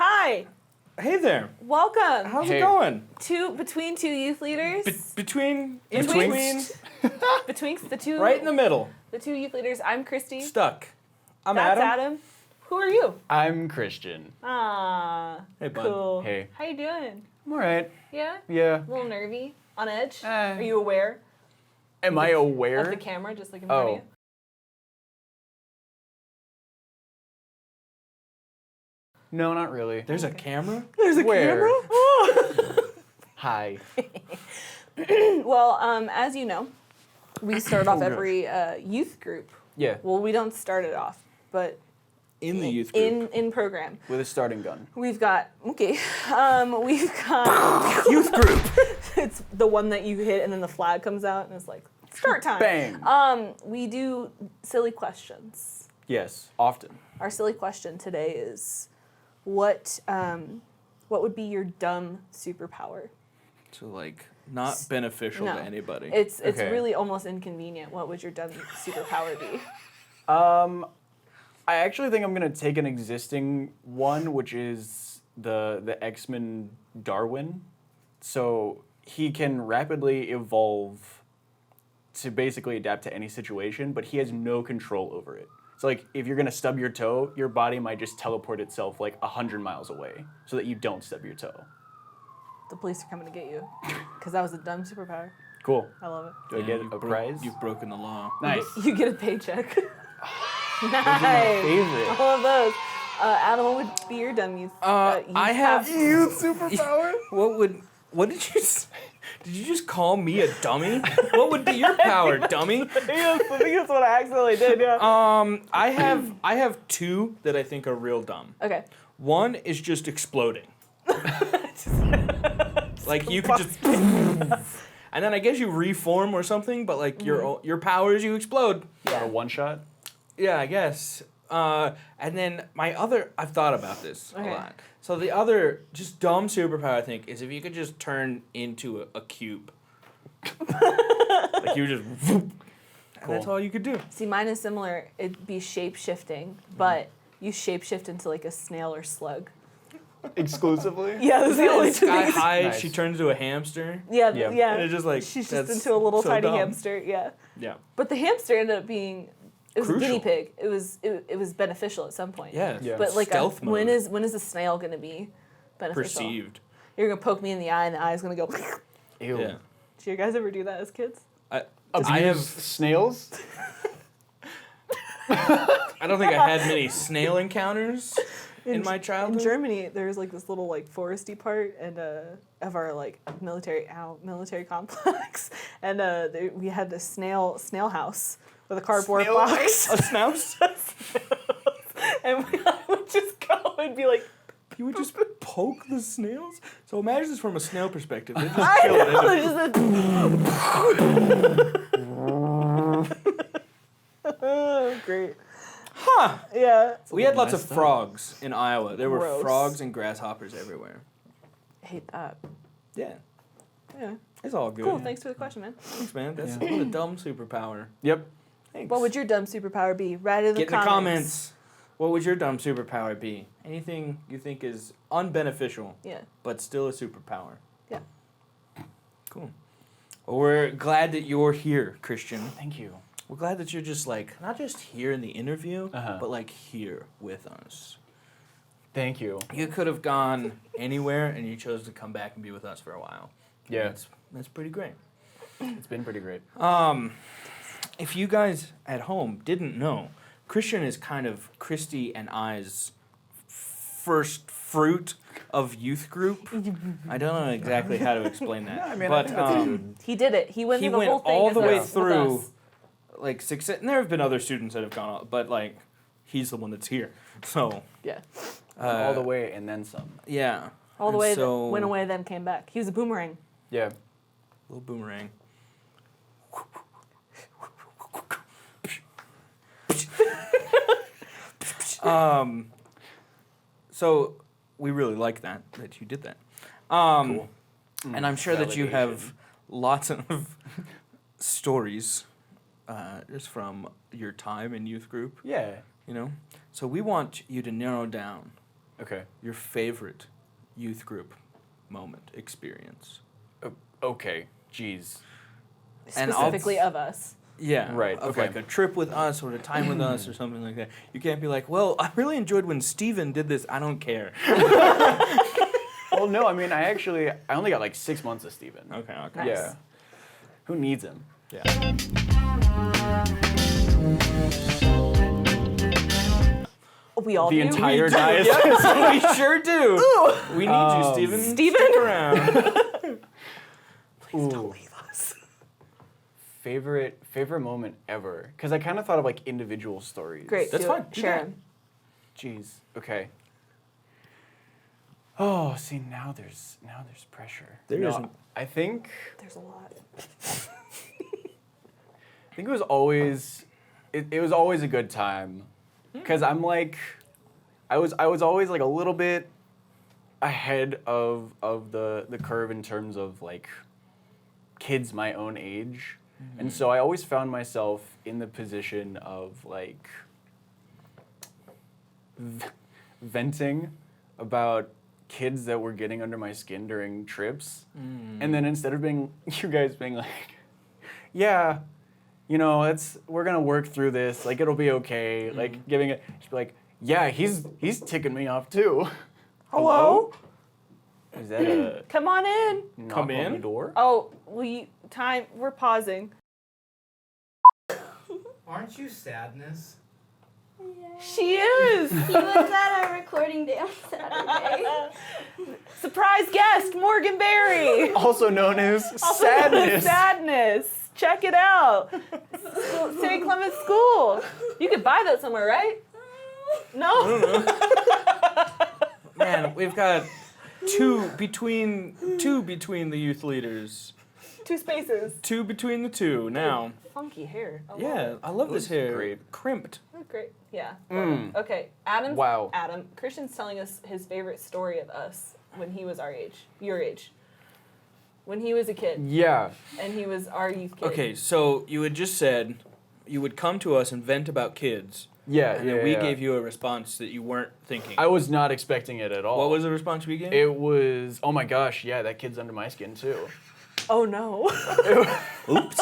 Hi. Hey there. Welcome. How's it going? Between two youth leaders. Between Betwixt the two. right in the middle. The two youth leaders. I'm Kristie. Stuck. I'm That's Adam. Adam. Who are you? I'm Christian. Ah. Hey, bud. Cool. Hey. How you doing? I'm alright. Yeah. Yeah. A little nervy. On edge. Eh. Are you aware Am I aware? of the camera just like in front of you? No, not really. There's a camera? There's a Where? camera. Oh. Hi. Well, as you know, we start off Oh, every youth group. Yeah. Well, we don't start it off, but In the youth group. in program. With a starting gun. We've got we've got Youth group. it's the one that you hit and then the flag comes out and it's like start time. Bang. We do silly questions. Yes. Often. Our silly question today is what would be your dumb superpower? So, like, not beneficial No. to anybody. It's Okay. really almost inconvenient. What would your dumb superpower be? I actually think I'm gonna take an existing one, which is the X-Men Darwin. So he can rapidly evolve to basically adapt to any situation, but he has no control over it. So like if you're gonna stub your toe, your body might just teleport itself like 100 miles away so that you don't stub your toe. The police are coming to get you. Because that was a dumb superpower. Cool. I love it. Do I get a prize? You've broken the law. Nice. You get a paycheck. My Nice. favorite. All of those. Adam, what would be your dumb youth? I have- Youth superpower? What did you say? Did you just call me a dummy? What would be your power, dummy? I think that's what I accidentally did, yeah. I have two that I think are real dumb. Okay. One is just exploding. Like you could just and then I guess you reform or something, but like your power is you explode. Or a one shot? Yeah, I guess. And then my other, I've thought about this Okay. a lot. So the other just dumb superpower I think is if you could just turn into a cube. Like you just and that's Cool. all you could do. See, mine is similar. It'd be shape-shifting, but you shape-shift into like a snail or slug. Exclusively? Yeah, that's the only two Sky things. high, Nice. she turns into a hamster. Yeah, Yeah. yeah. And it's just like She's just that's into a little so tiny dumb. hamster, yeah. Yeah. But the hamster ended up being, it was a guinea Crucial. pig. It was beneficial at some point. Yeah. Yeah. But like stealth mode. when is a snail gonna be beneficial? Perceived. You're gonna poke me in the eye and the eye's gonna go. Ew. Yeah. Did you guys ever do that as kids? I have. snails? I don't think I had many snail encounters in my In childhood. Germany, there's like this little like foresty part and of our like military complex, and we had this snail house with a cardboard Snail box. A snouse? And I would just go and be like, You would just poke the snails? So imagine this from a snail perspective. They just I kill it. know, it's just oh, great. Huh. Yeah. We had lots of messed up. frogs in Iowa. There were Gross. frogs and grasshoppers everywhere. Hate that. Yeah. Yeah. It's all good. Cool. Thanks for the question, man. Thanks, man. That's Yeah. what a dumb superpower. Yep. Thanks. What would your dumb superpower be? Write in the Get in the comments. comments. What would your dumb superpower be? Anything you think is unbeneficial, Yeah. but still a superpower. Yeah. Cool. Well, we're glad that you're here, Christian. Thank you. We're glad that you're just like, not just here in the interview, Uh-huh. but like here with us. Thank you. You could have gone anywhere and you chose to come back and be with us for a while. Yeah. That's pretty great. It's been pretty great. If you guys at home didn't know, Christian is kind of Kristie and I's first fruit of youth group. I don't know exactly how to explain that. I mean, I but think that's a good- He did it. He went he through the went whole thing all as the way us, with through us. like success. And there have been other students that have gone on, but like he's the one that's here. So Yeah. all the way and then some. yeah. All the And way so, that went away, then came back. He was a boomerang. Yeah. Little boomerang. So we really like that you did that. Cool. And I'm sure that you Validation. have lots of stories just from your time in youth group, Yeah. you know? So we want you to narrow down Okay. Your favorite youth group moment, experience. Okay. Jeez. And Specifically of us. Yeah. Right, Of okay. like a trip with us or a time with us or something like that. You can't be like, well, I really enjoyed when Steven did this. I don't care. Well, no, I mean, I only got like 6 months of Steven. Okay. Nice. Yeah. Who needs him? Yeah. We all The do. entire We do, diocese. yes, we sure do. We need you, Steven. Steven? Stick around. Please Ooh. don't leave us. Favorite moment ever? Because I kind of thought of like individual stories. Great. That's do it. fine. Do Share that. 'em. Jeez. Okay. Oh, see now there's pressure. There No, isn't. I think There's a lot. it was always it was always a good time. Cause I'm like I was always like a little bit ahead of the curve in terms of like kids my own age. And so I always found myself in the position of like venting about kids that were getting under my skin during trips. And then instead of being you guys being like, yeah, you know, we're gonna work through this, like it'll be okay, like giving it just be like, yeah, he's ticking me off too. Hello? Is that a Come on in. knock Come on in? the door? Oh, we're pausing. Aren't you sadness? She is. He was at our recording day on Saturday. Surprise guest, Morgan Berry. Also known as Also sadness. Sadness. Check it out. St. Clement's School. You could buy that somewhere, right? No? Man, we've got two between the youth leaders. 2 spaces. 2 between the 2 now. Funky hair. I love Yeah, it. I love this Looks hair. great. Crimped. Oh, great. Yeah. Mm. Okay. Adam. Wow. Christian's telling us his favorite story of us when he was our age. Your age. When he was a kid Yeah. and he was our youth kid. Okay, so you had just said you would come to us and vent about kids, Yeah. and yeah, then we yeah. gave you a response that you weren't thinking. I was not expecting it at all. What was the response we gave? It was, oh my gosh, yeah, that kid's under my skin too. Oh no. Oops.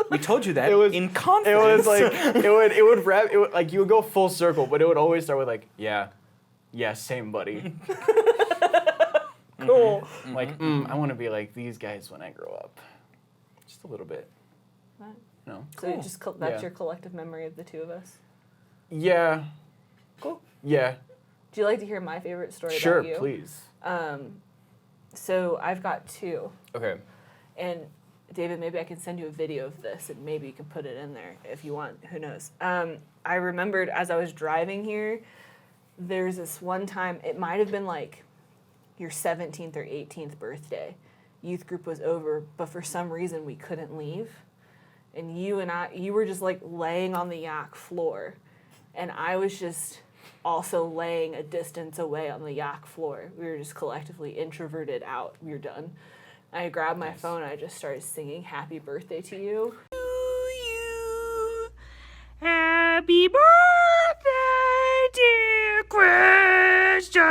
We told you that It was- in It confidence. was like it would like you would go full circle, but it would always start with like, yeah, same buddy. Cool. Like, I want to be like these guys when I grow up, just a little bit. Right. No. So you just that's Yeah. your collective memory of the 2 of us. Yeah. Cool. Yeah. Do you like to hear my favorite story Sure, about you? please. So I've got 2. Okay. And David, maybe I can send you a video of this and maybe you can put it in there if you want. Who knows? I remembered as I was driving here, there's this one time, it might have been like your 17th or 18th birthday. Youth group was over, but for some reason we couldn't leave. And you were just like laying on the yak floor. And I was just also laying a distance away on the yak floor. We were just collectively introverted out. We were done. I grabbed my phone and I just started singing Happy Birthday to You. To you. Happy birthday, dear Christian.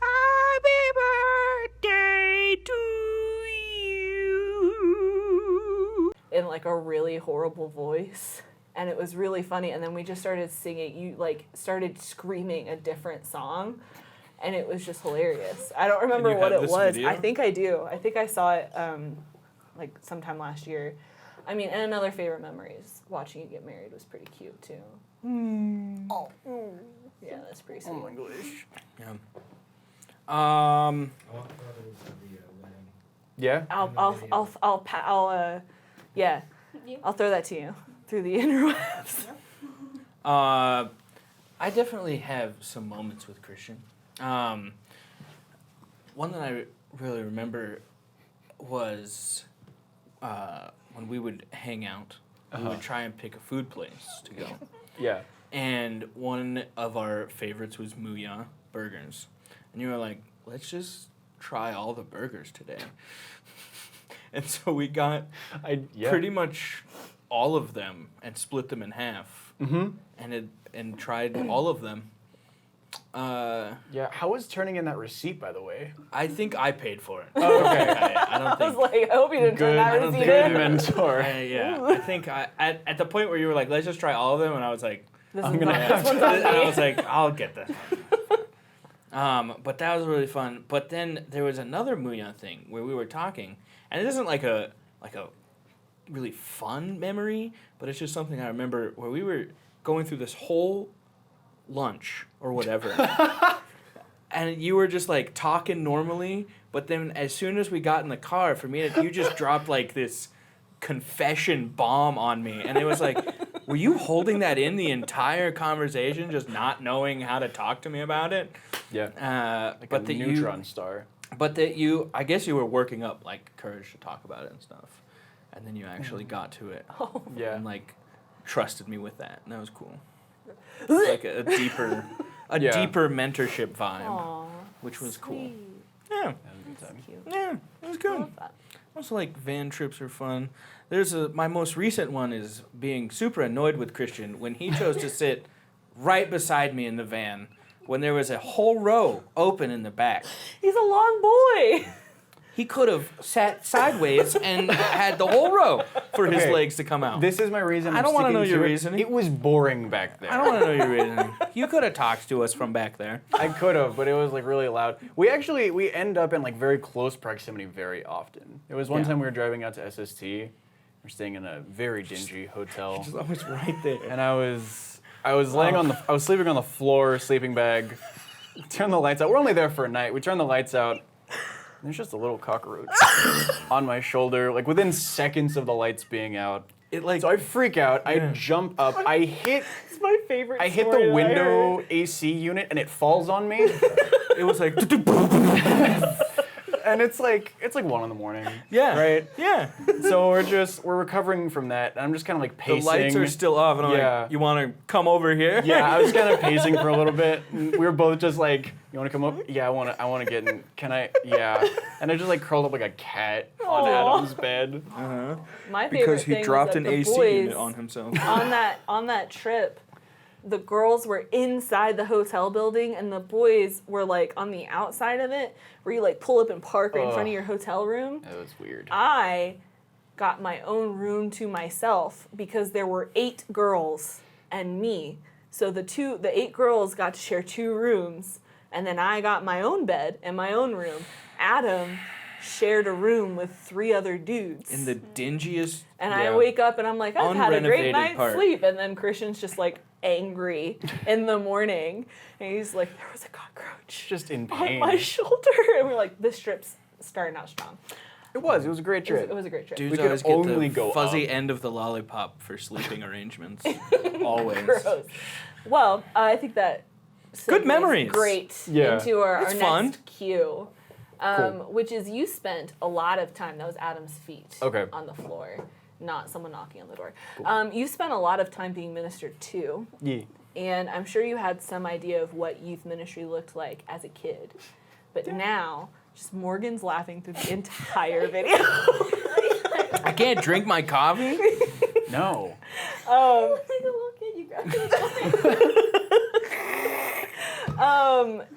Happy birthday to you. In like a really horrible voice. And it was really funny. And then we just started singing. You like started screaming a different song. And it was just hilarious. I don't remember you what have it this was. video? I think I do. I think I saw it like sometime last year. I mean, and another favorite memory is watching you get married was pretty cute too. Oh. Yeah, that's pretty sweet. Oh my gosh. Yeah. I want photos of the wedding. Yeah. Yeah, You? I'll throw that to you through the interwebs. I definitely have some moments with Christian. One that I really remember was when we would hang out. We would try and pick a food place to go. Yeah. And one of our favorites was Muya Burgers. And you were like, let's just try all the burgers today. And so we got pretty much all of them and split them in half. Mm-hmm. And tried all of them. Yeah, how was turning in that receipt, by the way? I think I paid for it. Oh, okay. I don't I was think. like, I hope you didn't turn Good, that I don't receipt think in. mentor. Yeah, I think at the point where you were like, let's just try all of them, and I was like, This I'm is gonna not, have this one's to- on and I me. was like, I'll get this. But that was really fun. But then there was another Muya thing where we were talking, and it isn't like a really fun memory, but it's just something I remember where we were going through this whole lunch or whatever. And you were just like talking normally, but then as soon as we got in the car, for me, you just dropped like this confession bomb on me. And it was like, were you holding that in the entire conversation, just not knowing how to talk to me about it? Yeah. Like But a that neutron star. But that you, I guess you were working up like courage to talk about it and stuff. And then you actually got to it. Yeah. And like trusted me with that. And that was cool. Like a deeper Yeah. deeper mentorship vibe, Aw, which was cool. sweet. Yeah. That was a good time. Cute. Yeah, it was I good. love that. Also, like van trips are fun. My most recent one is being super annoyed with Christian when he chose to sit right beside me in the van when there was a whole row open in the back. He's a long boy. He could have sat sideways and had the whole row for his Okay, legs to come out. This is my reason. I I'm don't wanna sticking know your to it. reasoning. It was boring back there. I don't want to know your reasoning. You could have talked to us from back there. I could have, but it was like really loud. We end up in like very close proximity very often. There was one Yeah. time we were driving out to SST. We're staying in a very dingy hotel, Just always right there. and I was laying I was sleeping on the floor, sleeping bag. Turn the lights out. We're only there for a night. We turn the lights out. And there's just a little cockroach on my shoulder, like within seconds of the lights being out. It like So I freak out. I Yeah. jump up. I hit It's my favorite. I hit story the that I heard. window AC unit, and it falls on me. it was like And it's like 1 a.m. yeah Right? yeah. So we're recovering from that. And I'm just kind of like The pacing. lights are still off, and I'm Yeah. like, you want to come over here? Yeah, I was kind of pacing for a little bit. And we were both just like, you want to come up? Yeah, I want to get in. Can I? Yeah. And I just like curled up like a cat on Aw. Adam's bed. Uh-huh. My favorite Because he thing dropped was an that the AC boys, unit on himself. on that trip, the girls were inside the hotel building and the boys were like on the outside of it, where you like pull up and park right in front of Ugh. your hotel room. That was weird. I got my own room to myself because there were 8 girls and me. So the 8 girls got to share 2 rooms, and then I got my own bed and my own room. Adam shared a room with 3 other dudes. In the dingiest. And I Yeah. wake up and I'm like, I've had a great Unrenovated night's part. sleep. And then Christian's just like angry in the morning. And he's like, there was a cockroach Just in on pain. my shoulder. And we're like, this trip's starting out strong. It was a great It was, trip. it was a great trip. Dudes We could always get only the go fuzzy up. end of the lollipop for sleeping arrangements. Always. Gross. Well, I think that Good segues memories. great Yeah. into our It's next fun. cue, Cool. which is you spent a lot of time. That was Adam's feet Okay. on the floor, not someone knocking on the door. You spent a lot of time being ministered to, Yeah. and I'm sure you had some idea of what youth ministry looked like as a kid. But now, just Morgan's laughing through the entire video. I can't drink my coffee. No. Like a little kid, you grabbed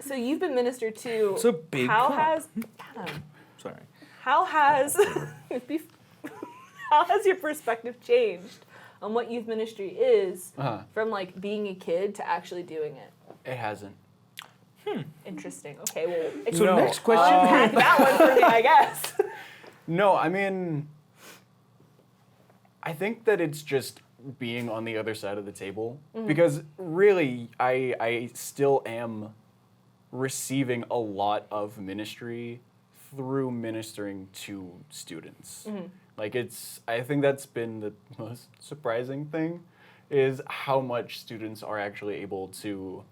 So you've been ministered to. It's a big How cup. has Adam? Sorry. How has how has your perspective changed on what youth ministry is Uh-huh. from like being a kid to actually doing it? It hasn't. Interesting. Okay, well, So No. next question. unpack that one for me, I guess. No, I mean, I think that it's just being on the other side of the table because really, I still am receiving a lot of ministry through ministering to students. Like I think that's been the most surprising thing is how much students are actually able to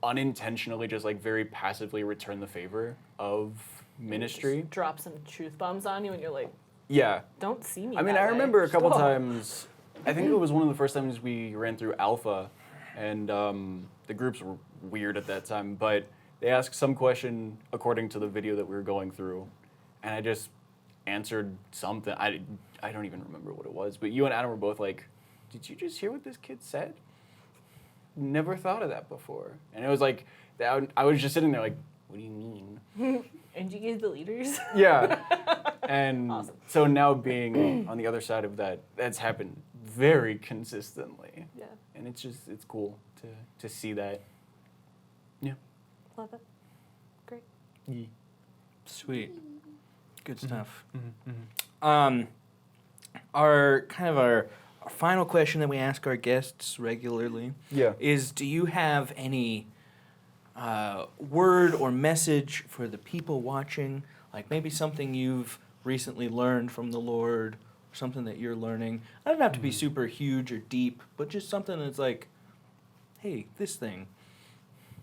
unintentionally just like very passively return the favor of ministry. Just drop some truth bombs on you, and you're like, Yeah. "Don't see me." I mean, that I way. remember a couple Stop. times. I think it was one of the first times we ran through Alpha, and the groups were weird at that time. But they asked some question according to the video that we were going through, and I just answered something. I don't even remember what it was. But you and Adam were both like, "Did you just hear what this kid said?" never thought of that before. And it was like, I was just sitting there like, what do you mean? And you gave the leaders. Yeah. And Awesome. so now being on the other side of that, that's happened very consistently. Yeah, And it's cool to see that. Yeah. love it. Great. Sweet. Good stuff. Mm-hmm. Our final question that we ask our guests regularly Yeah. is, do you have any word or message for the people watching? Like maybe something you've recently learned from the Lord, or something that you're learning. It doesn't have to be super huge or deep, but just something that's like, hey, this thing.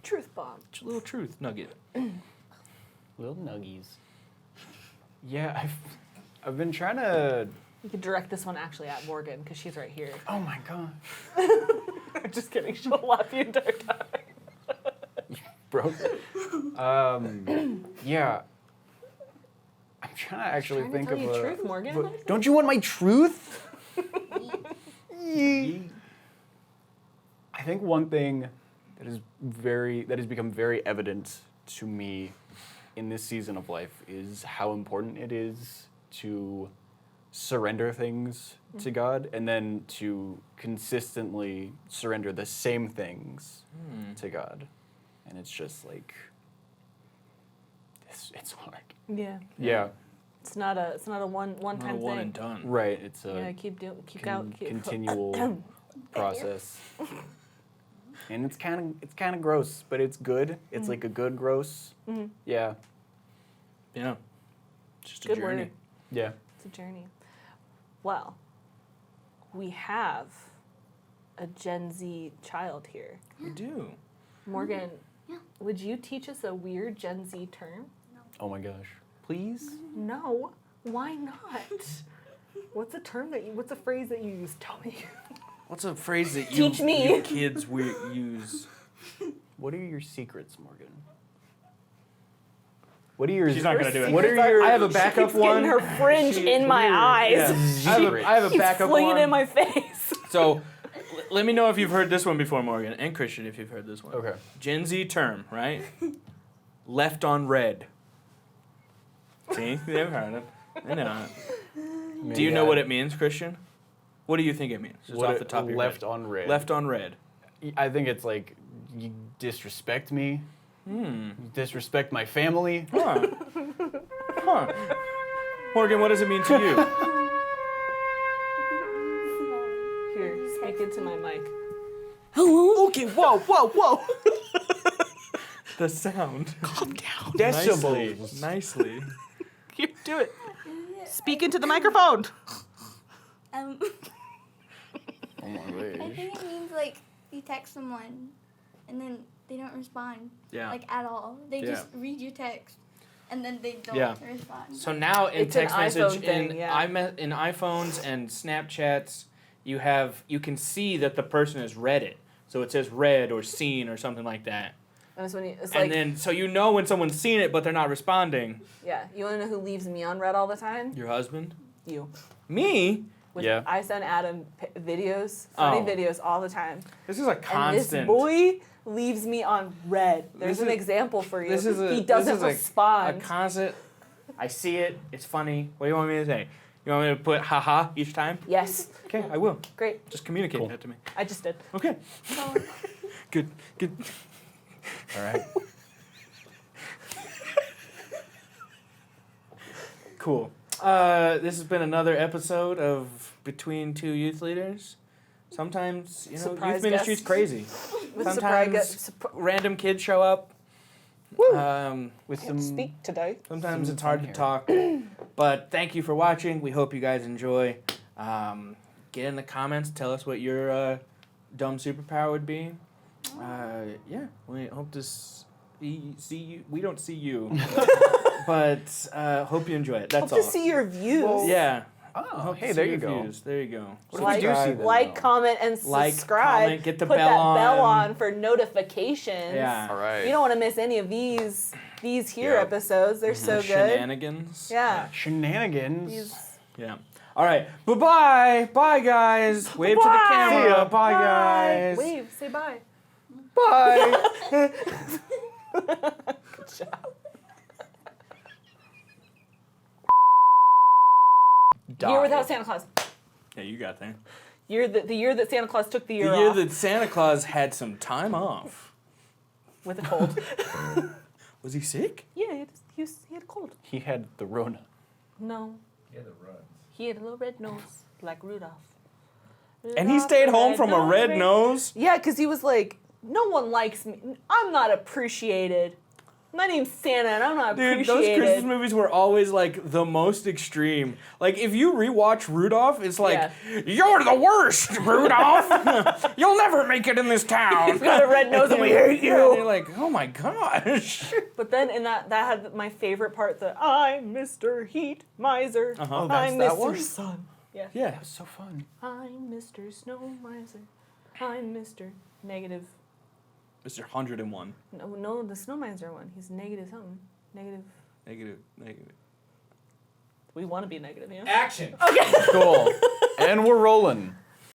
Truth bomb. Just a little truth nugget. Little nuggies. Yeah, I've been trying to. You could direct this one actually at Morgan because she's right here. Oh my god, Just kidding. She'll laugh the entire time. bro. Yeah. I'm trying to actually Trying to think tell of you a. truth, Morgan. But don't you want my truth? I think one thing that has become very evident to me in this season of life is how important it is to surrender things to God and then to consistently surrender the same things to God. And it's just like it's hard. Yeah. Yeah. It's not a one Not time a one thing. and done. Right. It's a Yeah, keep continual process. And it's kind of gross, but it's good. It's like a good gross. Mhm. Yeah. Yeah. Just a Good journey. word. Yeah. It's a journey. Well, we have a Gen Z child here. We do. Morgan, Yeah. would you teach us a weird Gen Z term? Oh my gosh. Please? No. Why not? What's a phrase that you use? Tell me. What's a phrase that you, Teach me. you kids use? What are your secrets, Morgan? What are your She's not gonna do it. What are your I have a backup Keeps one. getting her fringe in my eyes. Yeah. I have a Keeps backup flinging one. in my face. So, let me know if you've heard this one before, Morgan, and Christian, if you've heard this one. Okay. Gen Z term, right? Left on red. See, they've heard it. I know it. Do you know what it means, Christian? What do you think it means? Just off the top of your left head. on red. Left on red. I think it's like you disrespect me. You disrespect my family. Huh. Huh. Morgan, what does it mean to you? Here, speak into my mic. Hello? Okay, whoa. The sound. Calm down. Decibels. Nicely. Here, do it. Speak into the microphone. Um, Oh my I gosh. think it means like you text someone and then they don't respond Yeah. like at all. They Yeah. just read your text and then they don't Yeah. respond. So now in It's an text message, iPhone thing, yeah. in iPhones and Snapchats, you can see that the person has read it. So it says read or seen or something like that. And it's when it's And like, then so you know when someone's seen it but they're not responding. yeah. You want to know who leaves me on red all the time? Your husband? You. Me? Which Yeah. I send Adam videos, funny Oh. videos all the time. This is a And constant. this boy leaves me on red. There's This an is- example for you. This is he doesn't a respond. constant. I see it. It's funny. What do you want me to say? You want me to put haha each time? Yes. Okay, I will. Great. Just communicate Cool. that to me. I just did. Okay. So, Good. All right. Cool. This has been another episode of Between Two Youth Leaders. Sometimes, Surprise youth ministry's guest. crazy. With Sometimes random kids show up. With Can't some speak today. Sometimes Some it's hard to fun talk. But thank you for watching. We hope you guys enjoy. Get in the comments. Tell us what your dumb superpower would be. Yeah, we hope to see you. We don't see you. But hope you enjoy it. That's Hope all. to see your views. Yeah. Oh, Hope hey, to there see you your go. views. There you go. What Like, if we do see them, like, though? comment, and Like, subscribe. comment, get the Put bell that bell on. on for notifications. Yeah. All right. You don't want to miss any of these here Yep. episodes. They're so good. Shenanigans. Yeah. Shenanigans. These- Yeah. All right. Bye-bye. Bye, guys. Wave to the Bye. camera. See ya. Bye, guys. Wave. Say bye. Bye. Good job. Year without Santa Claus. Yeah, you got there. The year that Santa Claus took the year The year off that Santa Claus had some time off. with a cold. Was he sick? Yeah, he had a cold. He had the Rona. No, Yeah, the runs. he had a little red nose like Rudolph. And he Rudolph stayed the home from a red red- nose? Yeah, because he was like, no one likes me. I'm not appreciated. My name's Santa, and I'm not Dude, those appreciated. Christmas movies were always like the most extreme. Like if you rewatch Rudolph, it's like, Yeah. you're the worst, Rudolph. You'll never make it in this town. He's got a red nose, and we hate And you're you. like, oh my gosh. But then in that had my favorite part, the I'm Mr. Heat Miser. Uh-huh. Oh, that's I'm that Mr. one? Sun. Yeah. Yeah. That was so fun. I'm Mr. Snow Miser. I'm Mr. Negative. Mr. 101. No, the Snow Miser one. He's negative something. Negative. Negative. We want to be negative, yeah? Action. Cool. And we're rolling.